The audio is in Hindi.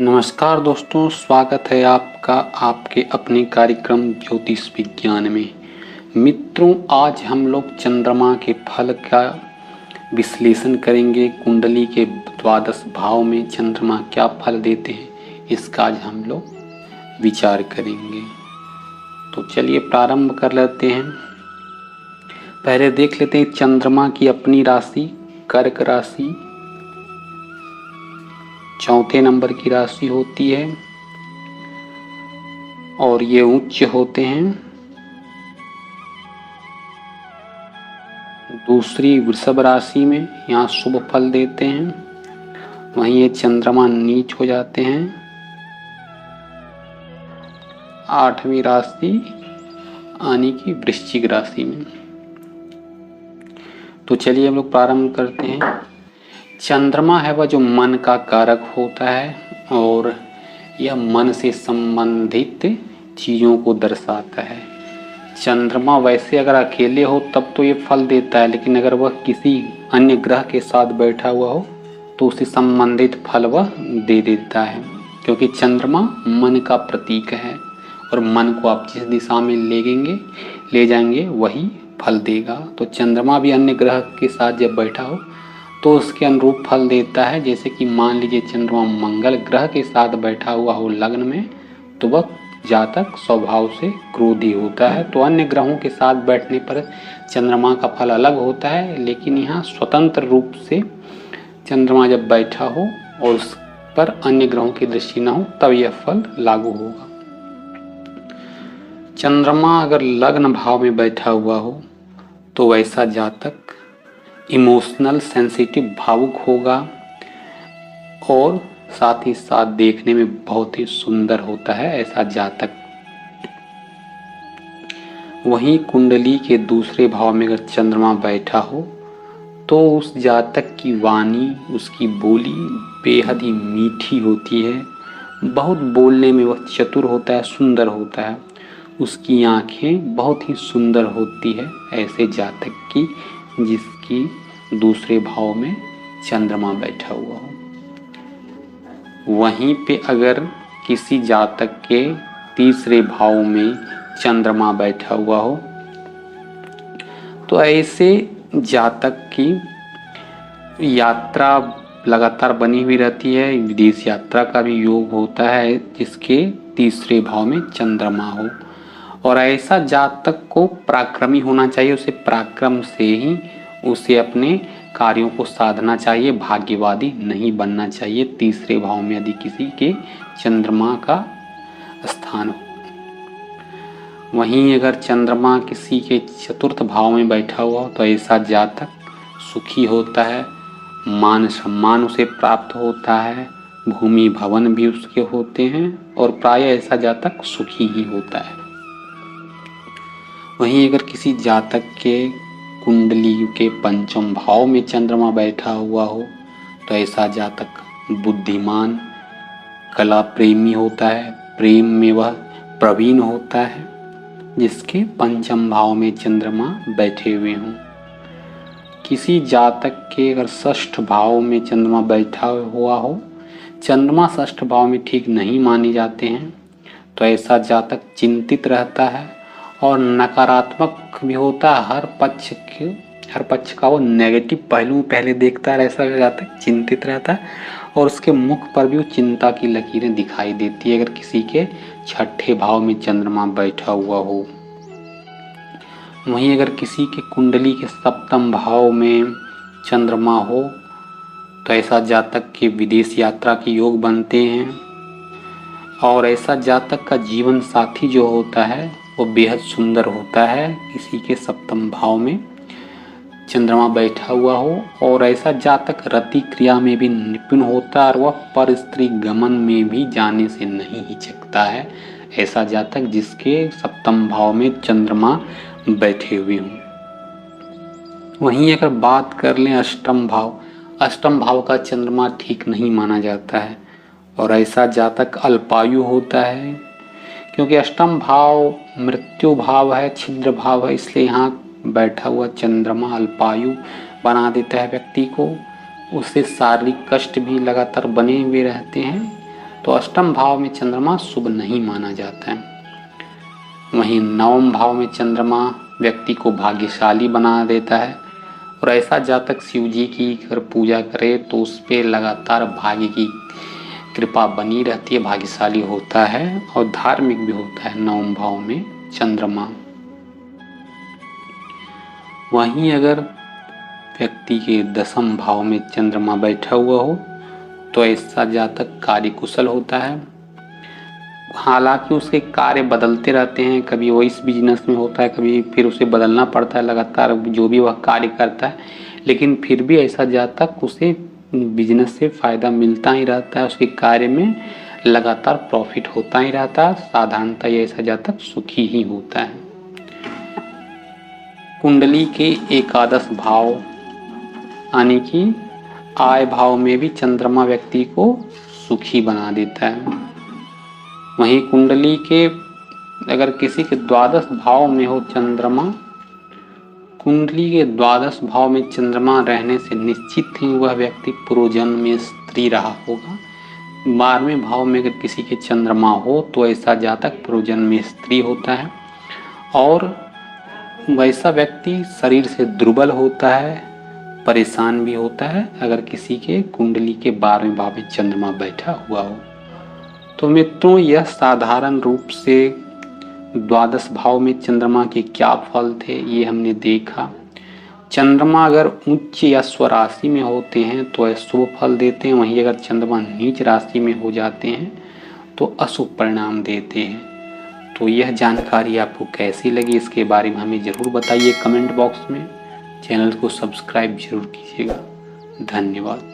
नमस्कार दोस्तों, स्वागत है आपका आपके अपने कार्यक्रम ज्योतिष विज्ञान में। मित्रों, आज हम लोग चंद्रमा के फल का विश्लेषण करेंगे। कुंडली के द्वादश भाव में चंद्रमा क्या फल देते हैं, इसका आज हम लोग विचार करेंगे। तो चलिए प्रारंभ कर लेते हैं। पहले देख लेते हैं चंद्रमा की अपनी राशि कर्क राशि चौथे नंबर की राशि होती है और ये उच्च होते हैं। दूसरी वृषभ राशि में यहाँ शुभ फल देते हैं, वहीं ये चंद्रमा नीच हो जाते हैं। आठवीं राशि आने की वृश्चिक राशि में। तो चलिए हम लोग प्रारंभ करते हैं। चंद्रमा है वह जो मन का कारक होता है और यह मन से संबंधित चीज़ों को दर्शाता है। चंद्रमा वैसे अगर अकेले हो तब तो ये फल देता है, लेकिन अगर वह किसी अन्य ग्रह के साथ बैठा हुआ हो तो उससे संबंधित फल वह दे देता है, क्योंकि चंद्रमा मन का प्रतीक है और मन को आप जिस दिशा में ले जाएंगे वही फल देगा। तो चंद्रमा भी अन्य ग्रह के साथ जब बैठा हो तो उसके अनुरूप फल देता है। जैसे कि मान लीजिए चंद्रमा मंगल ग्रह के साथ बैठा हुआ हो लग्न में, तो वह जातक स्वभाव से क्रोधी होता है। तो अन्य ग्रहों के साथ बैठने पर चंद्रमा का फल अलग होता है, लेकिन यहाँ स्वतंत्र रूप से चंद्रमा जब बैठा हो और उस पर अन्य ग्रहों की दृष्टि न हो तब यह फल लागू होगा। चंद्रमा अगर लग्न भाव में बैठा हुआ हो तो वैसा जातक इमोशनल सेंसिटिव भावुक होगा और साथ ही साथ देखने में बहुत ही सुंदर होता है ऐसा जातक। वहीं कुंडली के दूसरे भाव में अगर चंद्रमा बैठा हो तो उस जातक की वाणी, उसकी बोली बेहद ही मीठी होती है। बहुत बोलने में वह चतुर होता है, सुंदर होता है। उसकी आंखें बहुत ही सुंदर होती है ऐसे जातक की जिसकी दूसरे भाव में चंद्रमा बैठा हुआ हो। वहीं पे अगर किसी जातक के तीसरे भाव में चंद्रमा बैठा हुआ हो तो ऐसे जातक की यात्रा लगातार बनी हुई रहती है। विदेश यात्रा का भी योग होता है जिसके तीसरे भाव में चंद्रमा हो। और ऐसा जातक को पराक्रमी होना चाहिए, उसे पराक्रम से ही उसे अपने कार्यों को साधना चाहिए, भाग्यवादी नहीं बनना चाहिए। तीसरे भाव में यदि किसी के चंद्रमा का स्थान हो। वहीं अगर चंद्रमा किसी के चतुर्थ भाव में बैठा हुआ हो तो ऐसा जातक सुखी होता है, मान सम्मान उसे प्राप्त होता है, भूमि भवन भी उसके होते हैं और प्रायः ऐसा जातक सुखी ही होता है। वहीं अगर किसी जातक के कुंडली के पंचम भाव में चंद्रमा बैठा हुआ हो तो ऐसा जातक बुद्धिमान, कला प्रेमी होता है, प्रेम में वह प्रवीण होता है जिसके पंचम भाव में चंद्रमा बैठे हुए हों। किसी जातक के अगर षष्ठ भाव में चंद्रमा बैठा हुआ हो, चंद्रमा षष्ठ भाव में ठीक नहीं माने जाते हैं, तो ऐसा जातक चिंतित रहता है और नकारात्मक भी होता है। हर पक्ष का वो नेगेटिव पहलू पहले देखता है, ऐसा जातक चिंतित रहता है और उसके मुख पर भी वो चिंता की लकीरें दिखाई देती है अगर किसी के छठे भाव में चंद्रमा बैठा हुआ हो। वहीं अगर किसी के कुंडली के सप्तम भाव में चंद्रमा हो तो ऐसा जातक के विदेश यात्रा के योग बनते हैं और ऐसा जातक का जीवन साथी जो होता है वो बेहद सुंदर होता है किसी के सप्तम भाव में चंद्रमा बैठा हुआ हो। और ऐसा जातक रति क्रिया में भी निपुण होता है और वह पर स्त्री गमन में भी जाने से नहीं हिचकता है, ऐसा जातक जिसके सप्तम भाव में चंद्रमा बैठे हुए हों। वहीं अगर बात कर लें अष्टम भाव का चंद्रमा ठीक नहीं माना जाता है और ऐसा जातक अल्पायु होता है, क्योंकि अष्टम भाव मृत्यु भाव है, छिद्र भाव है, इसलिए यहाँ बैठा हुआ चंद्रमा अल्पायु बना देता है व्यक्ति को। उससे शारीरिक कष्ट भी लगातार बने हुए रहते हैं तो अष्टम भाव में चंद्रमा शुभ नहीं माना जाता है। वहीं नवम भाव में चंद्रमा व्यक्ति को भाग्यशाली बना देता है और ऐसा जातक शिव जी की अगर पूजा करे तो उस पर लगातार भाग्य की कृपा बनी रहती है, भाग्यशाली होता है और धार्मिक भी होता है नवम भाव में चंद्रमा। वहीं अगर व्यक्ति के दसम भाव में चंद्रमा बैठा हुआ हो तो ऐसा जातक कार्य कुशल होता है। हालांकि उसके कार्य बदलते रहते हैं, कभी वो इस बिजनेस में होता है, कभी फिर उसे बदलना पड़ता है लगातार जो भी वह कार्य करता है, लेकिन फिर भी ऐसा जातक उसे बिजनेस से फ़ायदा मिलता ही रहता है, उसके कार्य में लगातार प्रॉफिट होता ही रहता है। साधारणतः ये ऐसा जातक सुखी ही होता है। कुंडली के एकादश भाव यानी कि आय भाव में भी चंद्रमा व्यक्ति को सुखी बना देता है। वहीं कुंडली के अगर किसी के द्वादश भाव में हो चंद्रमा, कुंडली के द्वादश भाव में चंद्रमा रहने से निश्चित ही वह व्यक्ति पूर्वजन्म में स्त्री रहा होगा। 12वें भाव में अगर किसी के चंद्रमा हो तो ऐसा जातक पूर्वजन्म में स्त्री होता है और वैसा व्यक्ति शरीर से दुर्बल होता है, परेशान भी होता है अगर किसी के कुंडली के 12वें भाव में चंद्रमा बैठा हुआ हो। तो मित्रों, यह साधारण रूप से द्वादश भाव में चंद्रमा के क्या फल थे ये हमने देखा। चंद्रमा अगर उच्च या स्वराशि में होते हैं तो शुभ फल देते हैं, वहीं अगर चंद्रमा नीच राशि में हो जाते हैं तो अशुभ परिणाम देते हैं। तो यह जानकारी आपको कैसी लगी इसके बारे में हमें ज़रूर बताइए कमेंट बॉक्स में। चैनल को सब्सक्राइब जरूर कीजिएगा। धन्यवाद।